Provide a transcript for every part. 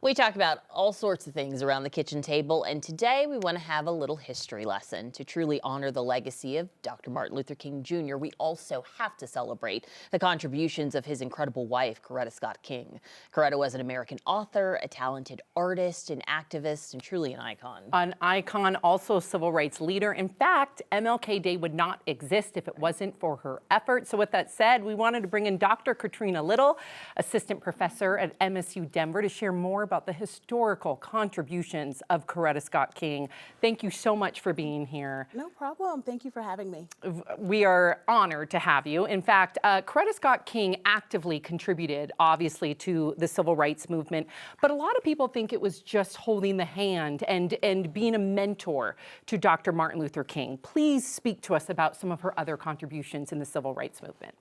We talk about all sorts of things around the kitchen table, and today we want to have a little history lesson. To truly honor the legacy of Dr. Martin Luther King Jr., we also have to celebrate the contributions of his incredible wife, Coretta Scott King. Coretta was an American author, a talented artist, an activist, and truly an icon. An icon, also a civil rights leader. In fact, MLK Day would not exist if it wasn't for her efforts. So with that said, we wanted to bring in Dr. Katrina Little, assistant professor at MSU Denver, to share more about the historical contributions of Coretta Scott King. Thank you so much for being here. No problem. Thank you for having me. We are honored to have you. In fact, Coretta Scott King actively contributed, obviously, to the civil rights movement, but a lot of people think it was just holding the hand and being a mentor to Dr. Martin Luther King. Please speak to us about some of her other contributions in the civil rights movement.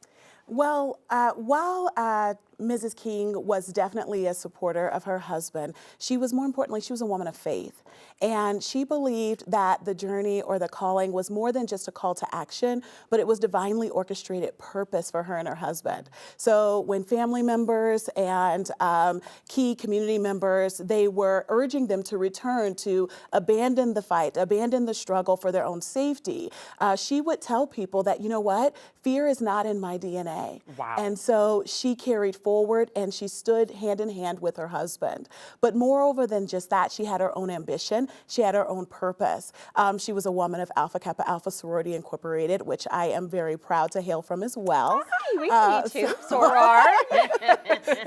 Well, while Mrs. King was definitely a supporter of her husband, she was, more importantly, she was a woman of faith. And she believed that the journey or the calling was more than just a call to action, but it was divinely orchestrated purpose for her and her husband. So when family members and key community members, they were urging them to return, to abandon the fight, abandon the struggle for their own safety, she would tell people that, you know what, fear is not in my DNA. Wow. And so she carried forward and she stood hand in hand with her husband. But moreover than just that, she had her own ambition. She had her own purpose. She was a woman of Alpha Kappa Alpha Sorority Incorporated, which I am very proud to hail from as well. Hi, we too, Soror.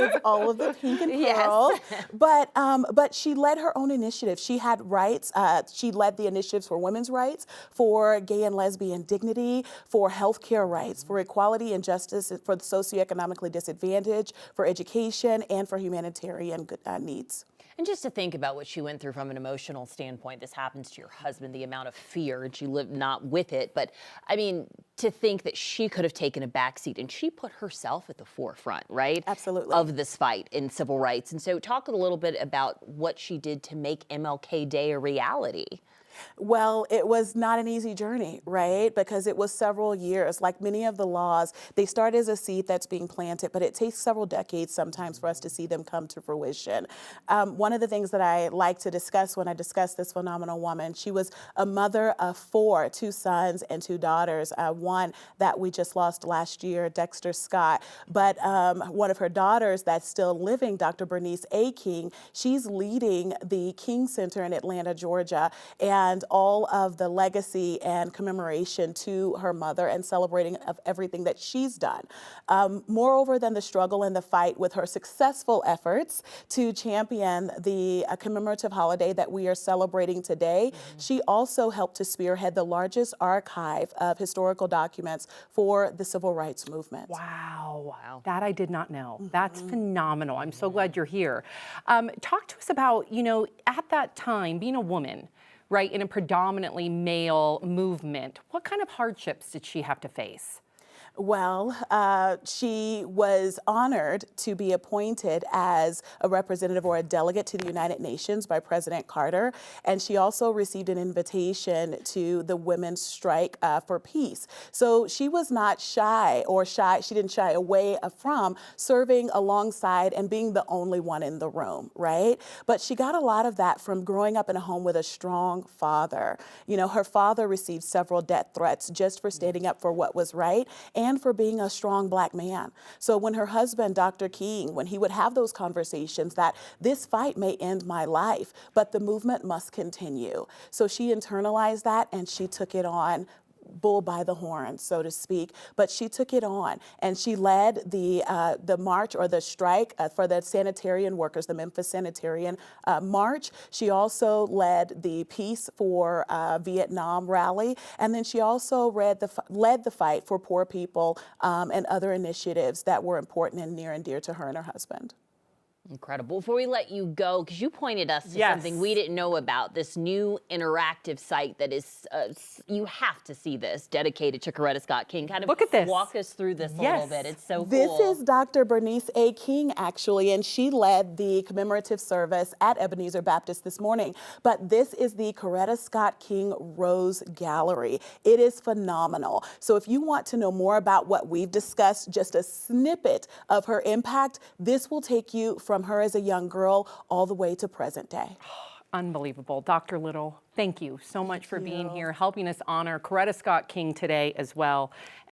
It's all of the pink and pearl. Yes. But she led her own initiative. She had rights. She led the initiatives for women's rights, for gay and lesbian dignity, for healthcare rights, for equality and justice, for the socioeconomically disadvantaged, for education, and for humanitarian needs. And just to think about what she went through from an emotional standpoint, this happens to your husband, the amount of fear, and she lived not with it. But I mean, to think that she could have taken a backseat and she put herself at the forefront, right? Absolutely. Of this fight in civil rights. And so talk a little bit about what she did to make MLK Day a reality. Well, it was not an easy journey, right? Because it was several years. Like many of the laws, they start as a seed that's being planted, but it takes several decades sometimes for us to see them come to fruition. One of the things that I like to discuss when I discuss this phenomenal woman, she was a mother of four, 2 sons and 2 daughters, one that we just lost last year, Dexter Scott. But one of her daughters that's still living, Dr. Bernice A. King, she's leading the King Center in Atlanta, Georgia, and all of the legacy and commemoration to her mother and celebrating of everything that she's done. Moreover than the struggle and the fight, with her successful efforts to champion the commemorative holiday that we are celebrating today, she also helped to spearhead the largest archive of historical documents for the civil rights movement. Wow. That I did not know. That's phenomenal. I'm so glad you're here. Talk to us about, you know, at that time, being a woman, right, in a predominantly male movement, what kind of hardships did she have to face? Well, she was honored to be appointed as a representative or a delegate to the United Nations by President Carter, and she also received an invitation to the Women's Strike for Peace. So she was not shy, she didn't shy away from serving alongside and being the only one in the room, right? But she got a lot of that from growing up in a home with a strong father. You know, her father received several death threats just for standing up for what was right and for being a strong Black man. So when her husband, Dr. King, when he would have those conversations that this fight may end my life, but the movement must continue. So she internalized that and she took it on, bull by the horn, so to speak, but she took it on and she led the march or the strike for the sanitarian workers, the Memphis Sanitarian March. She also led the Peace for Vietnam rally, and then she also led the fight for poor people and other initiatives that were important and near and dear to her and her husband. Incredible. Before we let you go, because you pointed us to something we didn't know about, this new interactive site that is, you have to see this, dedicated to Coretta Scott King. Kind of look at this. Walk us through this a little bit. It's so cool. This is Dr. Bernice A. King, actually, and she led the commemorative service at Ebenezer Baptist this morning. But this is the Coretta Scott King Rose Gallery. It is phenomenal. So if you want to know more about what we've discussed, just a snippet of her impact, this will take you from from her as a young girl all the way to present day. Unbelievable. Dr. Little, thank you so much for being here, helping us honor Coretta Scott King today as well.